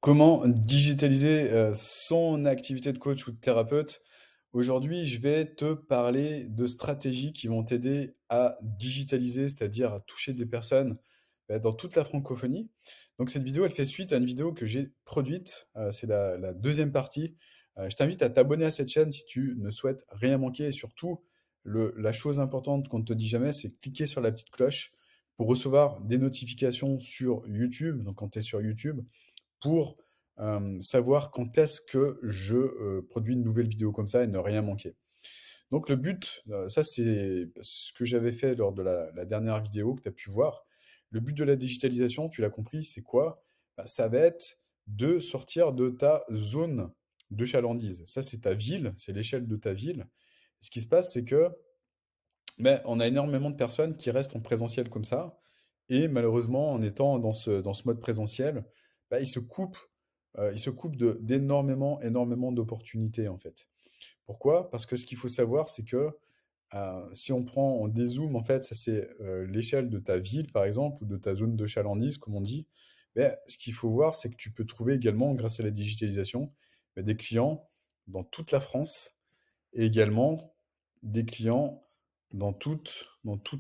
Comment digitaliser son activité de coach ou de thérapeute? Aujourd'hui, je vais te parler de stratégies qui vont t'aider à digitaliser, c'est-à-dire à toucher des personnes dans toute la francophonie. Donc cette vidéo, elle fait suite à une vidéo que j'ai produite. C'est la deuxième partie. Je t'invite à t'abonner à cette chaîne si tu ne souhaites rien manquer. Et surtout, la chose importante qu'on ne te dit jamais, c'est cliquer sur la petite cloche pour recevoir des notifications sur YouTube. Donc quand tu es sur YouTube, pour savoir quand est-ce que je produis une nouvelle vidéo comme ça et ne rien manquer. Donc le but, ça c'est ce que j'avais fait lors de la dernière vidéo que tu as pu voir. Le but de la digitalisation, tu l'as compris, c'est quoi? Bah, ça va être de sortir de ta zone de chalandise. Ça, c'est ta ville, c'est l'échelle de ta ville. Ce qui se passe, c'est que on a énormément de personnes qui restent en présentiel comme ça, et malheureusement, en étant dans ce mode présentiel, bah, ils se coupent d'énormément d'opportunités, en fait. Pourquoi? Parce que ce qu'il faut savoir, c'est que si on dézoome, en fait, ça c'est l'échelle de ta ville, par exemple, ou de ta zone de chalandise, comme on dit. Mais ce qu'il faut voir, c'est que tu peux trouver également, grâce à la digitalisation, des clients dans toute la France et également des clients dans toute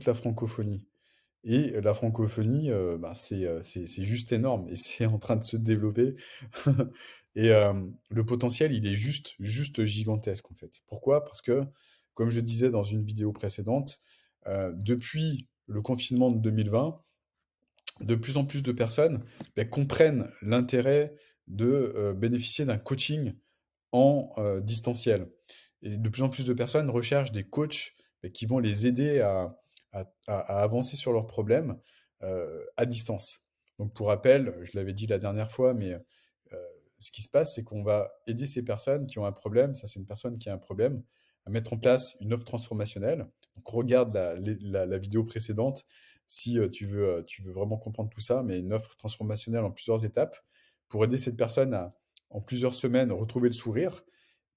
la francophonie. Et la francophonie, bah, c'est juste énorme et c'est en train de se développer. Et le potentiel, il est juste gigantesque en fait. Pourquoi? Parce que, comme je disais dans une vidéo précédente, depuis le confinement de 2020, de plus en plus de personnes comprennent l'intérêt de bénéficier d'un coaching en distanciel. Et de plus en plus de personnes recherchent des coachs qui vont les aider à avancer sur leurs problèmes à distance. Donc pour rappel, je l'avais dit la dernière fois, mais ce qui se passe, c'est qu'on va aider ces personnes qui ont un problème, ça c'est une personne qui a un problème, à mettre en place une offre transformationnelle. Donc regarde la vidéo précédente si tu veux vraiment comprendre tout ça, mais une offre transformationnelle en plusieurs étapes pour aider cette personne en plusieurs semaines, retrouver le sourire.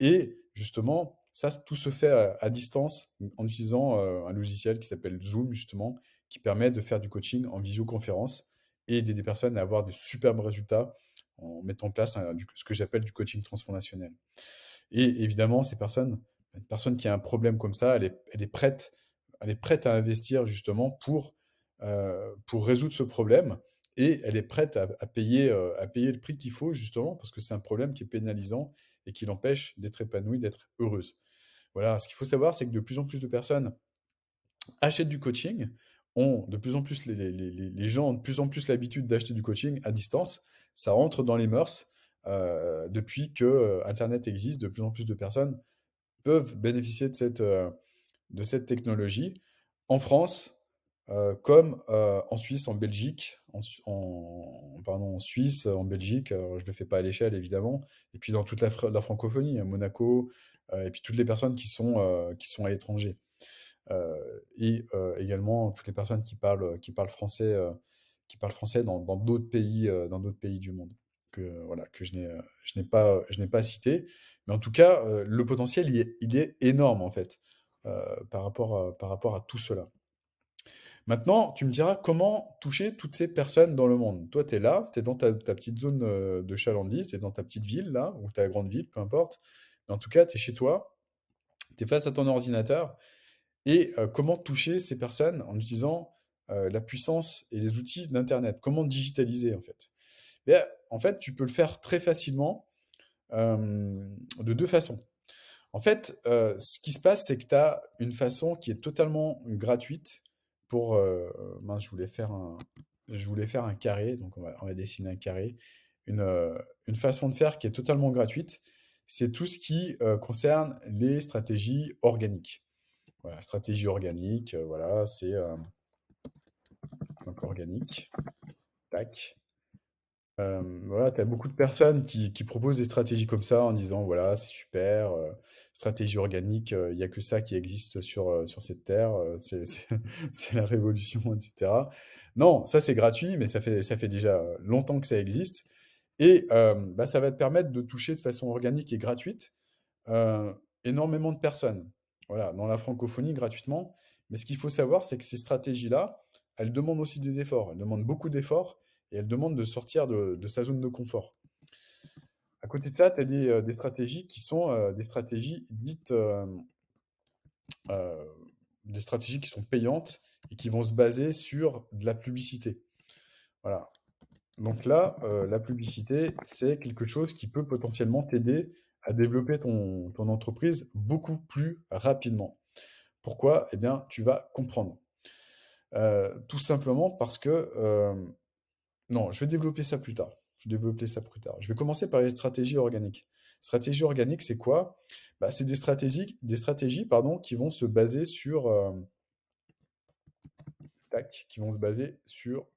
Et justement, ça, tout se fait à distance en utilisant un logiciel qui s'appelle Zoom, justement, qui permet de faire du coaching en visioconférence et aider des personnes à avoir de superbes résultats en mettant en place ce que j'appelle du coaching transformationnel. Et évidemment, une personne qui a un problème comme ça, elle est prête à investir justement pour résoudre ce problème. Et elle est prête à payer le prix qu'il faut justement parce que c'est un problème qui est pénalisant et qui l'empêche d'être épanouie, d'être heureuse. Voilà, ce qu'il faut savoir, c'est que de plus en plus de personnes achètent du coaching, ont de plus en plus les gens ont de plus en plus l'habitude d'acheter du coaching à distance. Ça rentre dans les mœurs. Depuis que Internet existe, de plus en plus de personnes peuvent bénéficier de cette technologie en France, comme en Suisse, en Belgique, pardon, en Suisse, en Belgique, je ne le fais pas à l'échelle évidemment, et puis dans toute la francophonie, à Monaco, et puis toutes les personnes qui sont à l'étranger. Et également toutes les personnes qui parlent français dans d'autres pays du monde voilà, que je n'ai pas cité. Mais en tout cas, le potentiel, il est énorme en fait par rapport à tout cela. Maintenant, tu me diras comment toucher toutes ces personnes dans le monde. Toi, tu es là, tu es dans ta petite zone de chalandise, tu es dans ta petite ville là, ou ta grande ville, peu importe. Mais en tout cas, tu es chez toi, tu es face à ton ordinateur et comment toucher ces personnes en utilisant la puissance et les outils d'Internet? Comment digitaliser en fait? Bien, en fait, tu peux le faire très facilement de deux façons. En fait, ce qui se passe, c'est que tu as une façon qui est totalement gratuite pour... mince, je voulais faire un carré, donc on va dessiner un carré. Une façon de faire qui est totalement gratuite, c'est tout ce qui concerne les stratégies organiques. Voilà, stratégie organique, voilà, c'est donc organique. Tac. Voilà, tu as beaucoup de personnes qui proposent des stratégies comme ça en disant, voilà, c'est super, stratégie organique, il n'y a que ça qui existe sur cette terre, c'est la révolution, etc. Non, ça c'est gratuit, mais ça fait déjà longtemps que ça existe. Et bah, ça va te permettre de toucher de façon organique et gratuite euh, énormément de personnes. Voilà, dans la francophonie gratuitement. Mais ce qu'il faut savoir, c'est que ces stratégies-là, elles demandent aussi des efforts. Elles demandent beaucoup d'efforts et elles demandent de sortir de sa zone de confort. côté de ça, tu as des stratégies qui sont des stratégies dites, euh, des stratégies qui sont payantes et qui vont se baser sur de la publicité. Voilà. Donc là, la publicité, c'est quelque chose qui peut potentiellement t'aider à développer ton entreprise beaucoup plus rapidement. Pourquoi? Eh bien, tu vas comprendre. Tout simplement parce que non, je vais développer ça plus tard. Je vais développer ça plus tard. Je vais commencer par les stratégies organiques. Stratégie organique, c'est quoi? Bah, c'est des stratégies, pardon, qui vont se baser sur, qui vont se baser sur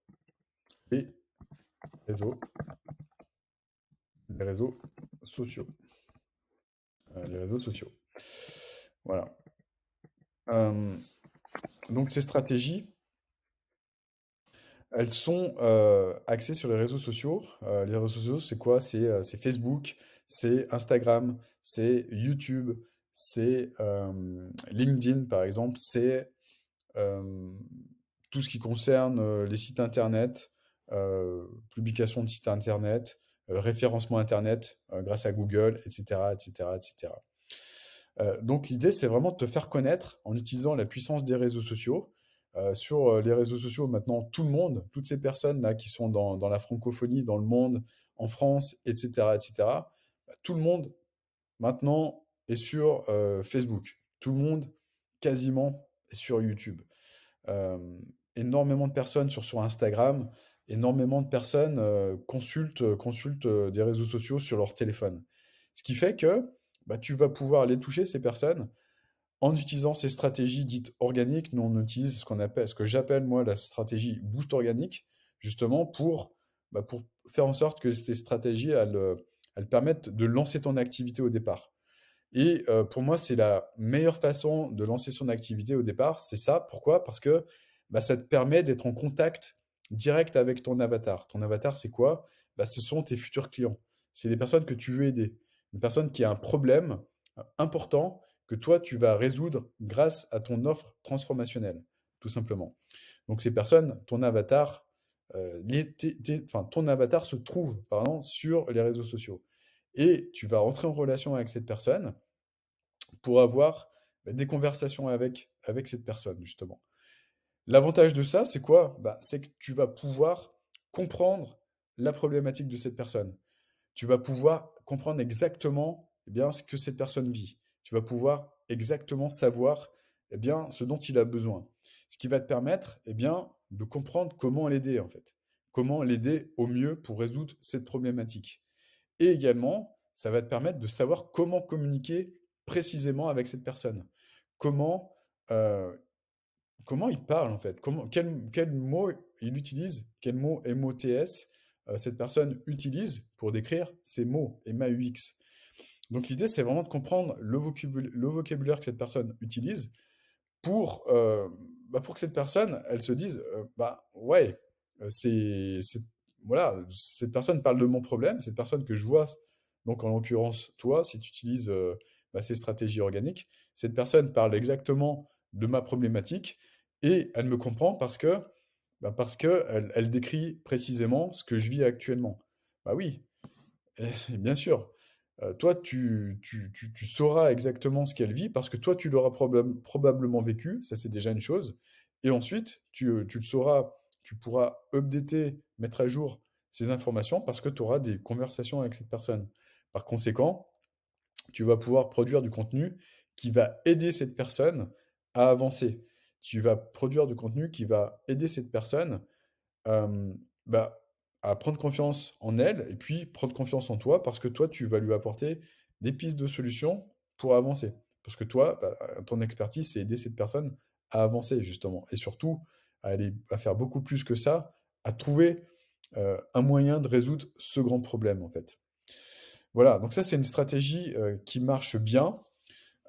les réseaux, les réseaux sociaux. Les réseaux sociaux. Voilà. Euh, donc ces stratégies, elles sont axées sur les réseaux sociaux. Les réseaux sociaux, c'est quoi? C'est Facebook, c'est Instagram, c'est YouTube, c'est LinkedIn, par exemple, c'est euh, tout ce qui concerne les sites Internet, publication de sites Internet, référencement Internet grâce à Google, etc., etc., etc. Donc l'idée, c'est vraiment de te faire connaître en utilisant la puissance des réseaux sociaux. Sur les réseaux sociaux, maintenant, tout le monde, toutes ces personnes là qui sont dans la francophonie, dans le monde, en France, etc., etc., tout le monde maintenant est sur Facebook. Tout le monde, quasiment, est sur YouTube. Euh, Énormément de personnes sur Instagram, énormément de personnes consultent des réseaux sociaux sur leur téléphone. Ce qui fait que bah, tu vas pouvoir aller toucher ces personnes en utilisant ces stratégies dites organiques. Nous, on utilise ce que j'appelle moi la stratégie boost organique, justement pour faire en sorte que ces stratégies, elles permettent de lancer ton activité au départ. Et pour moi, c'est la meilleure façon de lancer son activité au départ. C'est ça. Pourquoi? Parce que bah, ça te permet d'être en contact direct avec ton avatar. Ton avatar, c'est quoi? Bah, ce sont tes futurs clients. C'est les personnes que tu veux aider. Une personne qui a un problème important que toi, tu vas résoudre grâce à ton offre transformationnelle, tout simplement. Donc ces personnes, ton avatar, ton avatar se trouve pardon, sur les réseaux sociaux. Et tu vas rentrer en relation avec cette personne pour avoir des conversations avec cette personne, justement. L'avantage de ça, c'est quoi? Bah, c'est que tu vas pouvoir comprendre la problématique de cette personne. Tu vas pouvoir comprendre exactement bien, ce que cette personne vit. Tu vas pouvoir exactement savoir bien, ce dont il a besoin. Ce qui va te permettre bien, de comprendre comment l'aider, en fait. Comment l'aider au mieux pour résoudre cette problématique. Et également, ça va te permettre de savoir comment communiquer précisément avec cette personne. Comment, euh, comment il parle en fait. Quel mot il utilise, quel mot MOTS cette personne utilise pour décrire ces mots MAUX. Donc l'idée, c'est vraiment de comprendre le vocabulaire que cette personne utilise pour, pour que cette personne, elle se dise, bah ouais, voilà, cette personne parle de mon problème, cette personne que je vois, donc en l'occurrence toi, si tu utilises ces stratégies organiques, cette personne parle exactement de ma problématique et elle me comprend parce que elle décrit précisément ce que je vis actuellement. Bah oui, bien sûr. Toi, tu sauras exactement ce qu'elle vit parce que toi, tu l'auras probablement vécu, ça c'est déjà une chose. Et ensuite, tu le sauras, tu pourras updater, mettre à jour ces informations parce que tu auras des conversations avec cette personne. Par conséquent, tu vas pouvoir produire du contenu qui va aider cette personne à avancer. Tu vas produire du contenu qui va aider cette personne euh, bah, à prendre confiance en elle et puis prendre confiance en toi parce que toi, tu vas lui apporter des pistes de solutions pour avancer. Parce que toi, ton expertise, c'est aider cette personne à avancer, justement. Et surtout, à faire beaucoup plus que ça, à trouver un moyen de résoudre ce grand problème, en fait. Voilà, donc ça, c'est une stratégie qui marche bien,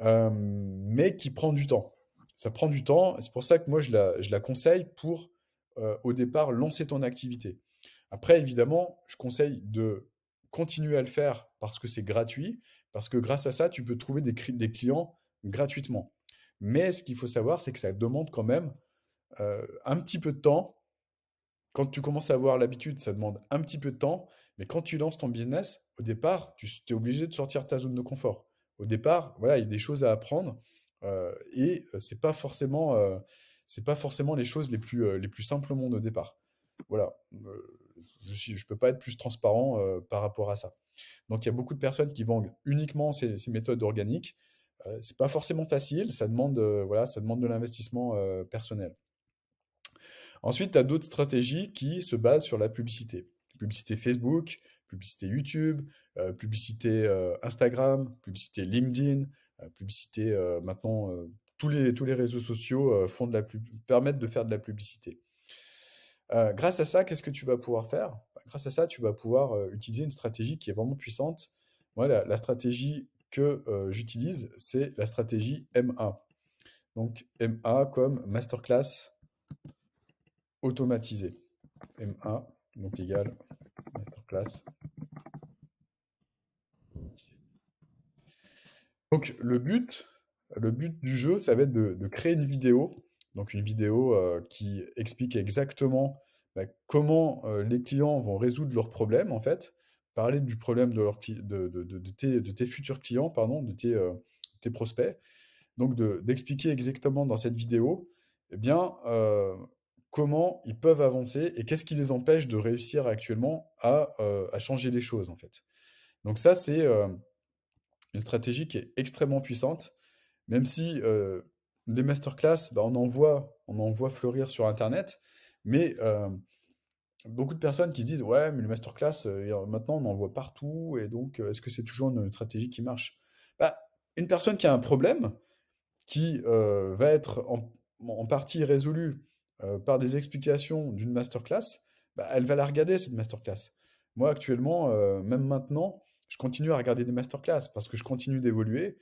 mais qui prend du temps. Ça prend du temps, et c'est pour ça que moi, je la conseille pour, au départ, lancer ton activité. Après, évidemment, je conseille de continuer à le faire parce que c'est gratuit, parce que grâce à ça, tu peux trouver des clients gratuitement. Mais ce qu'il faut savoir, c'est que ça demande quand même un petit peu de temps. Quand tu commences à avoir l'habitude, ça demande un petit peu de temps, mais quand tu lances ton business, au départ, tu es obligé de sortir de ta zone de confort. Au départ, voilà, il y a des choses à apprendre et c'est pas forcément les choses les plus simples au monde au départ. Voilà, je peux pas être plus transparent par rapport à ça. Donc il y a beaucoup de personnes qui vendent uniquement ces méthodes organiques. C'est pas forcément facile, voilà, ça demande de l'investissement personnel. Ensuite, tu as d'autres stratégies qui se basent sur la publicité. Publicité Facebook, publicité YouTube, publicité Instagram, publicité LinkedIn, publicité maintenant, tous les réseaux sociaux permettent de faire de la publicité. Grâce à ça, qu'est-ce que tu vas pouvoir faire? Bah, grâce à ça, tu vas pouvoir utiliser une stratégie qui est vraiment puissante. Moi, la stratégie que j'utilise, c'est la stratégie MA. Donc MA comme Masterclass automatisé. MA, donc égal Masterclass. Donc le but du jeu, ça va être de créer une vidéo. Donc une vidéo qui explique exactement bah, comment les clients vont résoudre leurs problèmes, en fait. Parler du problème de tes futurs clients, pardon, tes prospects. Donc d'expliquer exactement dans cette vidéo, eh bien, comment ils peuvent avancer et qu'est-ce qui les empêche de réussir actuellement à changer les choses, en fait. Donc ça, c'est une stratégie qui est extrêmement puissante, même si les masterclass, bah, on en voit fleurir sur Internet, mais beaucoup de personnes qui se disent, ouais, mais les masterclass, maintenant on en voit partout, et donc est-ce que c'est toujours une stratégie qui marche? Bah, une personne qui a un problème, qui va être en partie résolue par des explications d'une masterclass, bah, elle va la regarder, cette masterclass. Moi, actuellement, même maintenant, je continue à regarder des masterclass parce que je continue d'évoluer.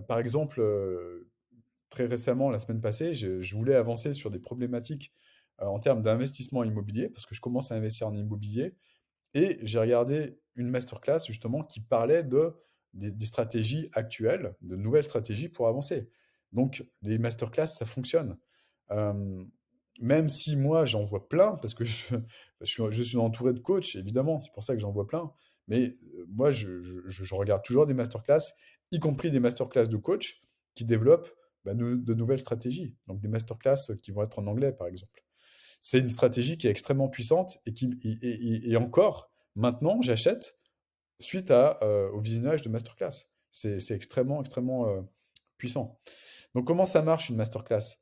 Par exemple, très récemment, la semaine passée, je voulais avancer sur des problématiques en termes d'investissement immobilier parce que je commence à investir en immobilier. Et j'ai regardé une masterclass justement qui parlait des stratégies actuelles, de nouvelles stratégies pour avancer. Donc les masterclass, ça fonctionne. Euh, Même si moi j'en vois plein, parce que je suis entouré de coachs, évidemment, c'est pour ça que j'en vois plein. Mais moi, je regarde toujours des masterclass, y compris des masterclass de coachs qui développent bah, de nouvelles stratégies. Donc des masterclass qui vont être en anglais, par exemple. C'est une stratégie qui est extrêmement puissante et encore, maintenant, j'achète suite au visionnage de masterclass. C'est extrêmement puissant. Donc, comment ça marche une masterclass?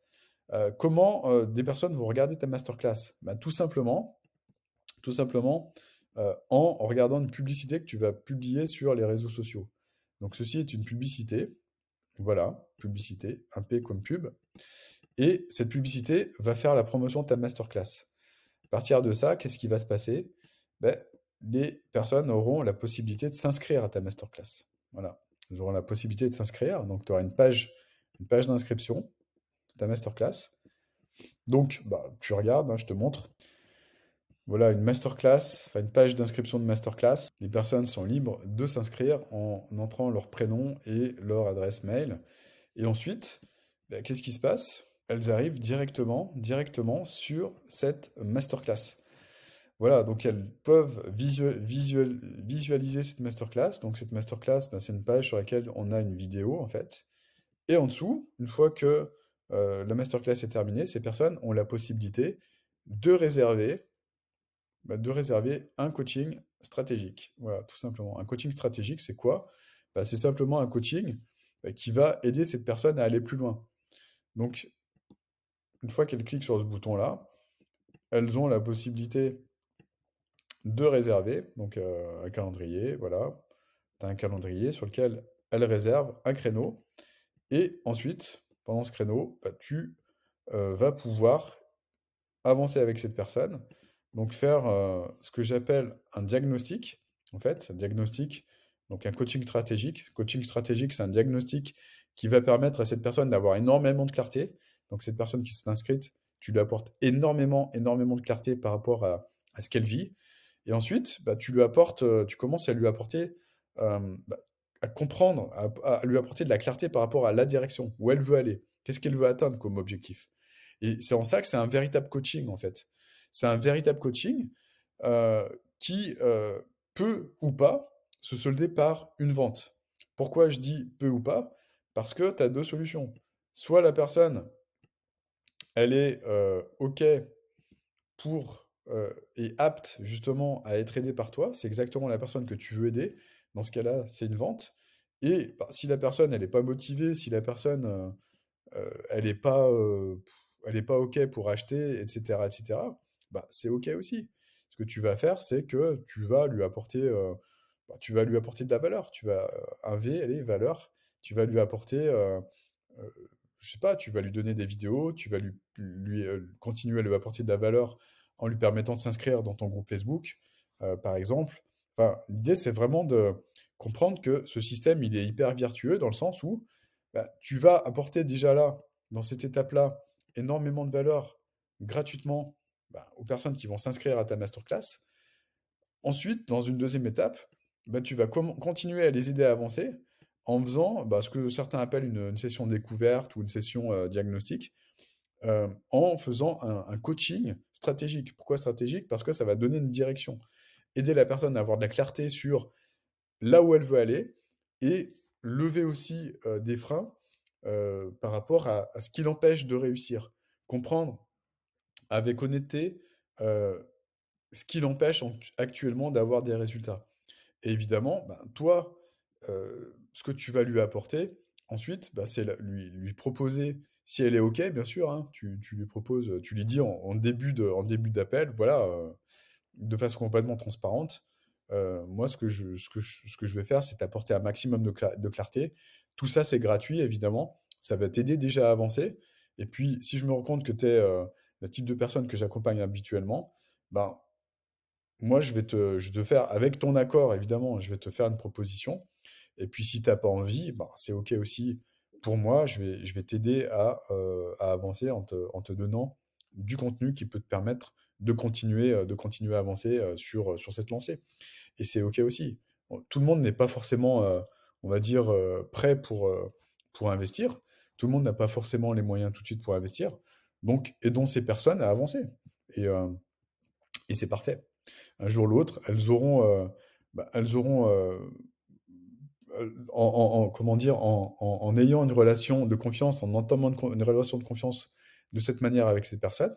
Comment des personnes vont regarder ta masterclass? Bah, tout simplement en regardant une publicité que tu vas publier sur les réseaux sociaux. Donc, ceci est une publicité. Voilà, publicité, un P comme pub. Et cette publicité va faire la promotion de ta masterclass. À partir de ça, qu'est-ce qui va se passer? Ben, les personnes auront la possibilité de s'inscrire à ta masterclass. Voilà. Ils auront la possibilité de s'inscrire. Donc, tu auras une page d'inscription de ta masterclass. Donc, bah, tu regardes, hein, je te montre. Voilà, une masterclass, enfin une page d'inscription de masterclass. Les personnes sont libres de s'inscrire en entrant leur prénom et leur adresse mail. Et ensuite, ben, qu'est-ce qui se passe? Elles arrivent directement sur cette masterclass. Voilà, donc elles peuvent visualiser cette masterclass. Donc cette masterclass, ben, c'est une page sur laquelle on a une vidéo en fait. Et en dessous, une fois que la masterclass est terminée, ces personnes ont la possibilité de réserver, de réserver un coaching stratégique. Voilà, tout simplement. Un coaching stratégique, c'est quoi? Bah, c'est simplement un coaching qui va aider cette personne à aller plus loin. Donc, une fois qu'elles cliquent sur ce bouton-là, elles ont la possibilité de réserver, donc un calendrier, voilà. Tu as un calendrier sur lequel elle réserve un créneau. Et ensuite, pendant ce créneau, bah, tu vas pouvoir avancer avec cette personne. Donc faire ce que j'appelle un diagnostic. En fait, un diagnostic, donc un coaching stratégique. Coaching stratégique, c'est un diagnostic qui va permettre à cette personne d'avoir énormément de clarté. Donc cette personne qui s'est inscrite, tu lui apportes énormément de clarté par rapport à ce qu'elle vit. Et ensuite, bah, tu commences à lui apporter, bah, à comprendre, à lui apporter de la clarté par rapport à la direction, où elle veut aller, qu'est-ce qu'elle veut atteindre comme objectif. Et c'est en ça que c'est un véritable coaching, en fait. C'est un véritable coaching qui peut ou pas se solder par une vente. Pourquoi je dis peu ou pas? Parce que tu as deux solutions. Soit la personne, elle est OK et apte justement à être aidée par toi, c'est exactement la personne que tu veux aider. Dans ce cas-là, c'est une vente. Et bah, si la personne, elle n'est pas motivée, si la personne, elle n'est pas, elle est pas OK pour acheter, etc., bah, c'est OK aussi. Ce que tu vas faire, c'est que tu vas lui apporter de la valeur. Tu vas, un V, allez, valeur. Tu vas lui apporter, je sais pas, tu vas lui donner des vidéos, tu vas continuer à lui apporter de la valeur en lui permettant de s'inscrire dans ton groupe Facebook, par exemple. Enfin, l'idée, c'est vraiment de comprendre que ce système, il est hyper vertueux dans le sens où bah, tu vas apporter déjà là, dans cette étape-là, énormément de valeur gratuitement bah, aux personnes qui vont s'inscrire à ta masterclass. Ensuite, dans une deuxième étape, bah, tu vas continuer à les aider à avancer en faisant bah, ce que certains appellent une session découverte ou une session diagnostic, en faisant un coaching stratégique. Pourquoi stratégique? Parce que ça va donner une direction. Aider la personne à avoir de la clarté sur là où elle veut aller et lever aussi des freins par rapport à ce qui l'empêche de réussir. Comprendre avec honnêteté euh, ce qui l'empêche actuellement d'avoir des résultats. Et évidemment, ben, toi, ce que tu vas lui apporter, ensuite, bah, c'est lui proposer, si elle est OK, bien sûr, hein, tu lui proposes, tu lui dis en début d'appel, voilà, de façon complètement transparente, moi, ce que je vais faire, c'est t'apporter un maximum de clarté. Tout ça, c'est gratuit, évidemment. Ça va t'aider déjà à avancer. Et puis, si je me rends compte que tu es le type de personne que j'accompagne habituellement, ben, moi, je vais te faire, avec ton accord, évidemment, je vais te faire une proposition. Et puis, si t'as pas envie, ben, c'est OK aussi. Pour moi, je vais t'aider à avancer en te donnant du contenu qui peut te permettre de continuer à avancer sur cette lancée. Et c'est OK aussi. Bon, tout le monde n'est pas forcément, on va dire, prêt pour investir. Tout le monde n'a pas forcément les moyens tout de suite pour investir. Donc, aidons ces personnes à avancer. Et, euh, et c'est parfait. Un jour ou l'autre, elles auront comment dire, en ayant une relation de confiance, en entamant une relation de confiance de cette manière avec ces personnes,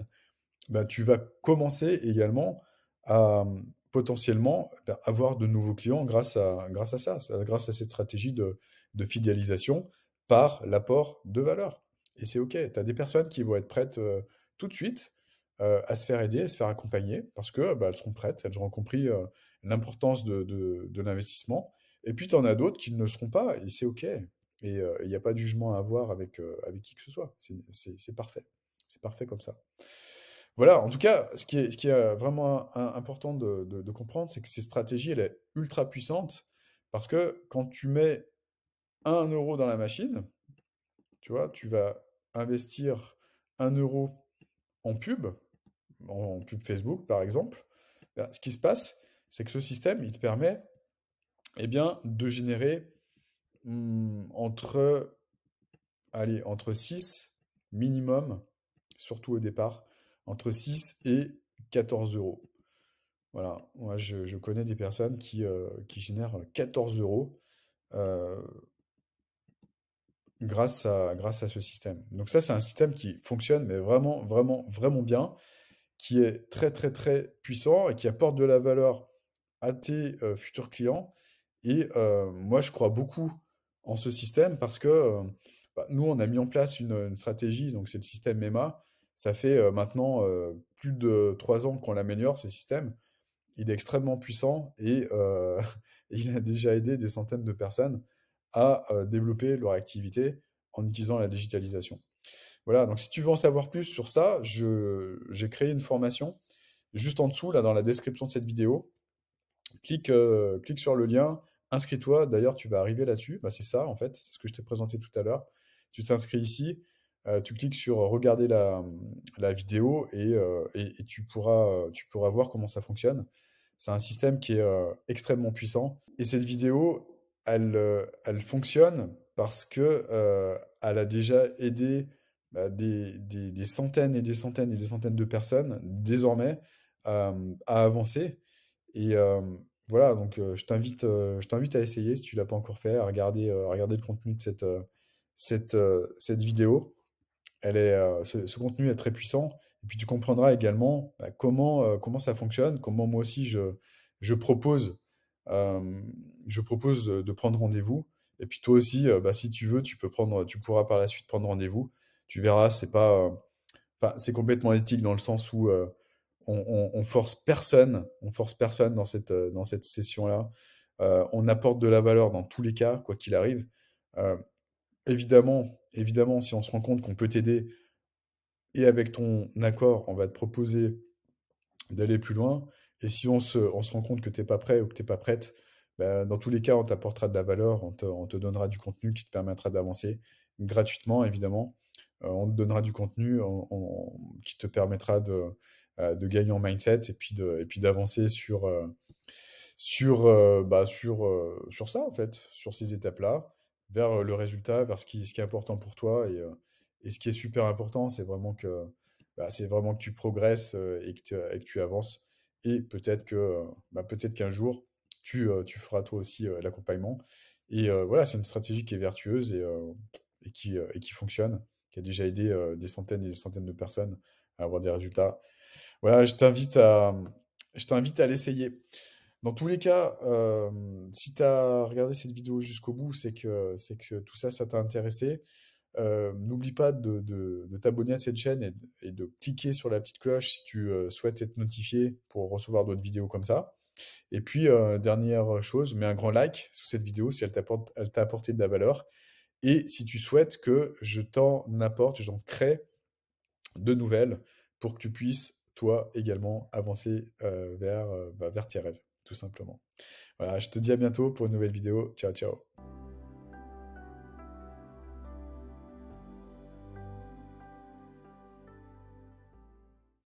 bah, tu vas commencer également à potentiellement avoir de nouveaux clients grâce à grâce à cette stratégie de fidélisation par l'apport de valeur. Et c'est OK. Tu as des personnes qui vont être prêtes tout de suite à se faire aider, à se faire accompagner, parce que bah, elles seront prêtes, elles auront compris l'importance de l'investissement. Et puis, tu en as d'autres qui ne le seront pas, et c'est OK. Et il n'y a pas de jugement à avoir avec qui que ce soit. C'est parfait. C'est parfait comme ça. Voilà, en tout cas, ce qui est vraiment important de comprendre, c'est que cette stratégie, elle est ultra puissante parce que quand tu mets 1 euro dans la machine, tu vois, tu vas investir 1 euro en pub, en pub Facebook par exemple. Ben, ce qui se passe, c'est que ce système, il te permet eh bien, de générer entre 6 minimum, surtout au départ, entre 6 et 14 euros. Voilà, moi je connais des personnes qui génèrent 14 euros euh, grâce à ce système. Donc ça, c'est un système qui fonctionne, mais vraiment, vraiment, vraiment bien, qui est très, très, très puissant et qui apporte de la valeur à tes futurs clients. Et moi, je crois beaucoup en ce système parce que bah, nous, on a mis en place une stratégie, donc c'est le système MEMA. Ça fait maintenant plus de 3 ans qu'on l'améliore, ce système. Il est extrêmement puissant et il a déjà aidé des centaines de personnes à développer leur activité en utilisant la digitalisation. Voilà, donc si tu veux en savoir plus sur ça, j'ai créé une formation juste en dessous, là, dans la description de cette vidéo. Clique sur le lien, inscris-toi. D'ailleurs, tu vas arriver là-dessus. Bah, c'est ça, en fait, c'est ce que je t'ai présenté tout à l'heure. Tu t'inscris ici, tu cliques sur regarder la vidéo et tu pourras voir comment ça fonctionne. C'est un système qui est extrêmement puissant. Et cette vidéo, elle fonctionne parce que elle a déjà aidé bah, des centaines et des centaines et des centaines de personnes désormais à avancer. Et voilà, donc je t'invite à essayer si tu l'as pas encore fait, à regarder le contenu de cette vidéo. Ce contenu est très puissant. Et puis tu comprendras également bah, comment ça fonctionne, comment moi aussi je propose, euh, je propose de prendre rendez-vous. Et puis toi aussi, bah, si tu veux, tu pourras par la suite prendre rendez-vous. Tu verras, enfin, c'est complètement éthique dans le sens où on force personne dans cette session-là. On apporte de la valeur dans tous les cas, quoi qu'il arrive. Euh, évidemment, si on se rend compte qu'on peut t'aider et avec ton accord, on va te proposer d'aller plus loin. Et si on se rend compte que tu n'es pas prêt ou que tu n'es pas prête, bah, dans tous les cas, on t'apportera de la valeur, on te donnera du contenu qui te permettra d'avancer gratuitement, évidemment. On te donnera du contenu qui te permettra de gagner en mindset et puis d'avancer sur ça, en fait, sur ces étapes-là, vers le résultat, vers ce qui est important pour toi. Et ce qui est super important, c'est vraiment que tu progresses et que tu avances. Et peut-être qu'un jour, tu feras toi aussi l'accompagnement. Et voilà, c'est une stratégie qui est vertueuse et qui fonctionne, qui a déjà aidé des centaines et des centaines de personnes à avoir des résultats. Voilà, je t'invite à l'essayer. Dans tous les cas, si tu as regardé cette vidéo jusqu'au bout, c'est que tout ça, ça t'a intéressé. N'oublie pas de t'abonner à cette chaîne et de cliquer sur la petite cloche si tu souhaites être notifié pour recevoir d'autres vidéos comme ça. Et puis, dernière chose, mets un grand like sous cette vidéo si elle t'a apporté de la valeur. Et si tu souhaites que j'en crée de nouvelles pour que tu puisses, toi également, avancer vers tes rêves, tout simplement. Voilà, je te dis à bientôt pour une nouvelle vidéo. Ciao, ciao.